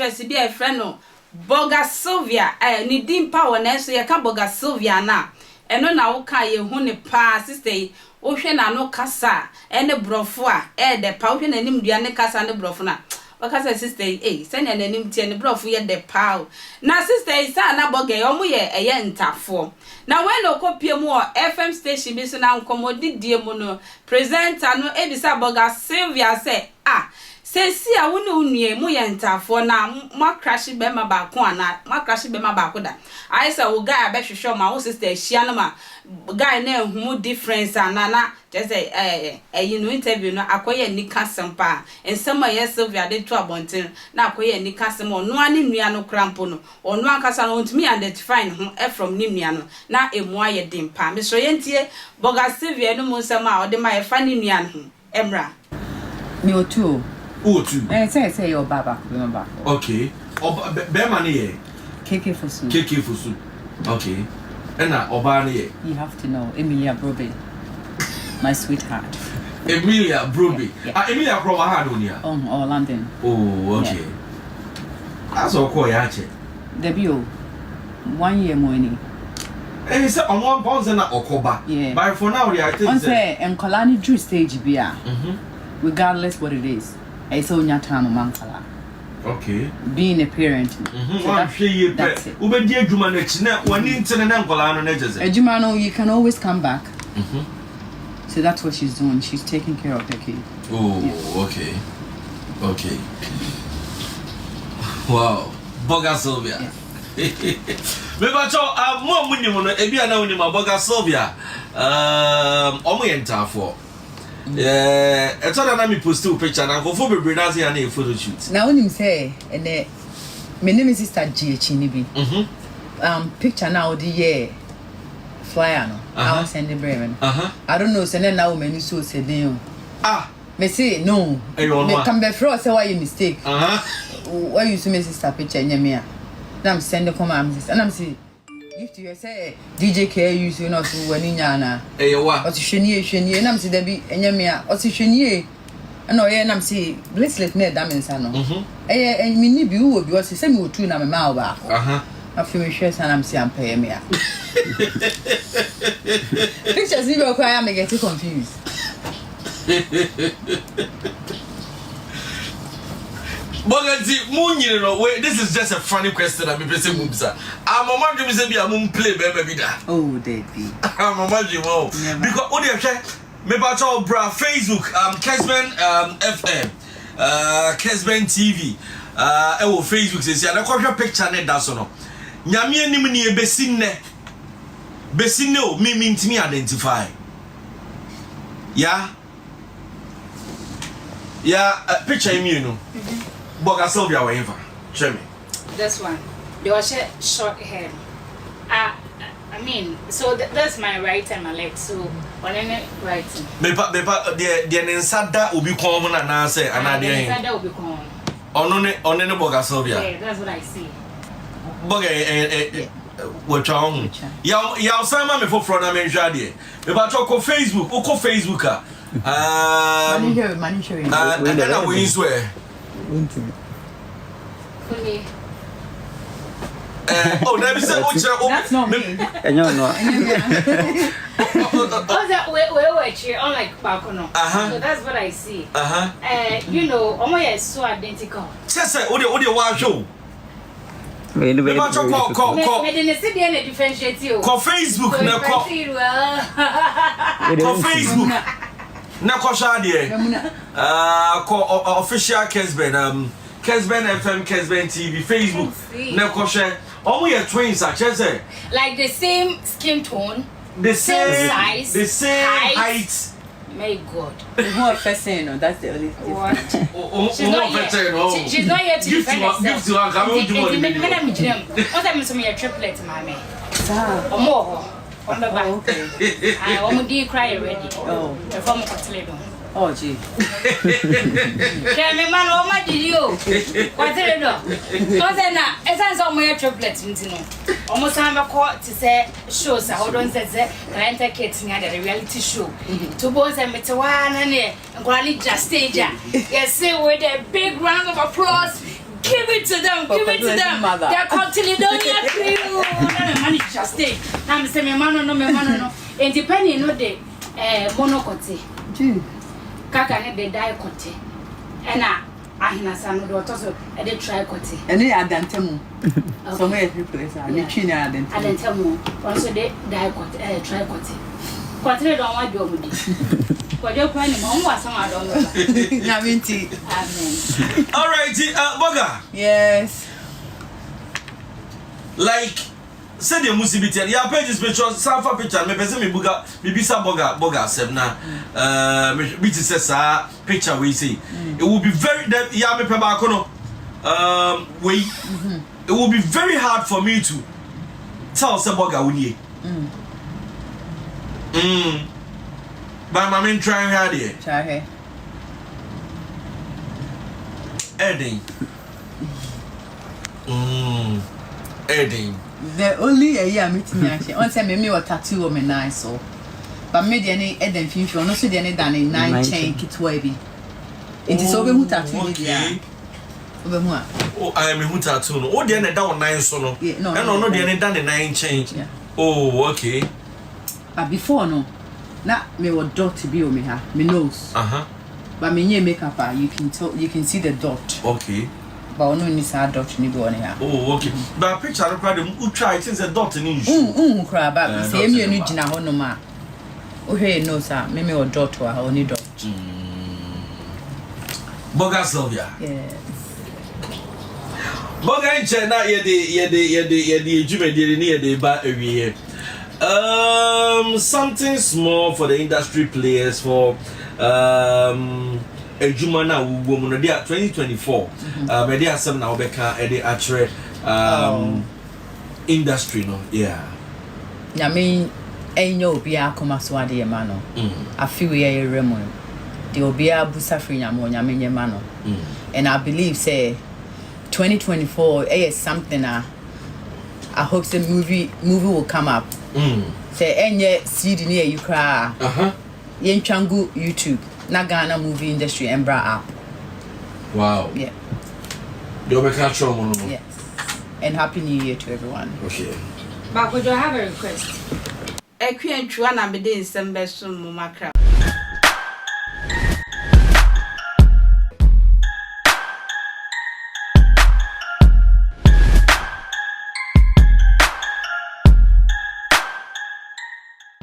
actress bi a friend no Borga Sylvia ni dimpa wona so ye ka Borga Sylvia na eno na wo ka ye hu ne pa sister wo hwe na no kasa ene brofo a de pa wo hwe na nim dua ne kasa ne brofo na wakasa sister senya na nim tie ne brofo ye de pa na sister isa na Borga ye omo ye eye ntafo na when no kopie mu FM station bi so na nkomodidie mu no presenter no ebisa Borga Sylvia say Sesi a woni unue mu ye ntafo na ma crash be ma ba ko ana ma crash be ma ba ko da ai say wo guy abehwehwe ma wo sister hia no ma guy na ehum difference ana na just say you know interview no akoye ni kasempa ensema ye Sylvia de to abonten na akoye ni kasem ono ani nua no krampo no ono ankasa no ntimi identify no from ni nua no na emu aye dimpa me so ye ntie Borga Sylvia no mu nsema a ode ma ye fa ni nua no emra me otu Otu. Say your baba, remember. Okay. Bemani KK for soup. KK for soup. Okay. And Obani. You have to know Emelia Brobbey, my sweetheart. Emelia Brobbey. Yeah. Emelia from Hadonia. Or London. Oh, okay. Yeah. That's all call yache. Debut 1 year money. And he said on 1 pound and Okoba. Yeah. But for now, I think. On say and Kolani Drew stage beer. Regardless what it is. I saw your time mankala. Okay. Being a parent. That's it. Ejumano, you can always come back. So that's what she's doing. She's taking care of her kid. Oh, yeah. Okay. Okay. Wow. Borga Sylvia. Maybe more money Borga Sylvia. Omo yentafo. It's not that I post two picture and go for Brazil and a photo shoot. Now when him say and my name is Sister Chinibi. Picture now the year flyer no. I was sending Bremen. I don't know, send now many so said me say no. Me come back for say why you mistake. Why you see my sister picture in me? Now I'm sending come and I'm say if you say Tvgh use you know to when nyana wa o ti hwenie na me say da bi enya me a o ti hwenie na o ye na me say bracelet na da me nsa no me ni bi wo bi o say me otu na me ma o ba afi me hwe sa na me say ampa me a pictures ni be kwa me get confused. Wait, this is just a funny question. I'm pressing Mumsa. I'm a man to be a moon play, baby. Oh, Debbie. I'm a man because what do you say? Maybe I bra Facebook, Kesben FM, Kesben TV, Facebook says, I got your picture net that's no. Nyamia Nimini Besino, me means me identify. Yeah, picture me, you know. Borga Sylvia whatever. Show me. This one. They were short hair. I mean, so that's my right and my left. So on any right. Bepa the insada will be common and I say and the insada will be common. On any Borga Sylvia. Yeah, that's what I see. Borga what wrong? Ya sama me for front na menjade. Bepa talk on Facebook, o Facebook money showing. And we swear. Oh, that's not me. No. Oh, that we're here on like Bacono. So that's what I see. You know, Omo is so identical. Just say, what do you want to show? Me didn't see any differentiate you. Call Facebook, call Facebook. Na koshadie call official Kesben FM Kesben TV Facebook na koshe omo ye twins a chese like the same skin tone, the same size, the same height. My God. What person? No, that's the only thing. She's not yet to defend herself. Give to her. Come on, do what I'm triplet, mommy. Or more. On the back. Okay. I almost cry already. Oh. The form of Toledo. Oh, gee. Tell me, man, what did you? What's it? No. Because then, as I saw my triplets, almost time I caught to say shows. I hold on, says I enter kids near the reality show. Two boys and Mr. One and Granny just stage. Yes, say with a big round of applause. Give it to them. Give it to them. They're Cotiledonia crew. I'm money just stay. I'm saying me man no. Independent no de monocote. Kaka ne de die cote. Ena ahina sanu do to e de try cote. Ene adantemu. So me replace her. The chin adantemu. Adantemu. Also de die cote try cote. Cote do wa do mudi. Kwajo kwani mo wa sama do no. Na minti. Amen. All right, Borga. Yes. Like said the musibiti ya pages picture safa picture me pese me buga bibisa Borga sem na which is a picture we see it will be very ya me pe ba ko no it will be very hard for me to tell say Borga woni but my men trying hard here Try Edding Edding the only a year meeting actually on say me or tattoo on my nine so but me dey any Eden future no so dey any than 9 chain kitwa bi it is over who tattoo ni dia over who oh I am who tattoo no oh dey na down 9 so no no dey any than 9 chain oh okay but before no na me what dot be o me ha me nose but me nye makeup you can see the dot okay but ono ni sa dot ni go on here oh okay but picture no problem u try it is a dot ni issue kra ba say me enu gina ho no ma o hwe no sa me o dot wa ha oni dot Borga Sylvia yes Borga in China ye jumedi ni ye de ba awie something small for the industry players for ejuma na wo mu no dia 2024 me dia asem na obeka e de atre industry no yeah nyame enyo obi akoma so ade ma no afiwe ye remo de obi abusa free nyame nyema no and I believe say 2024 is something I hope the movie will come up say enye CD near you cry yen changu YouTube na Ghana movie industry embra app. Wow. Yeah. Yes. And happy new year to everyone. Okay. But would you have a request? Ekwe ntwa na me de nsem beso mu makra.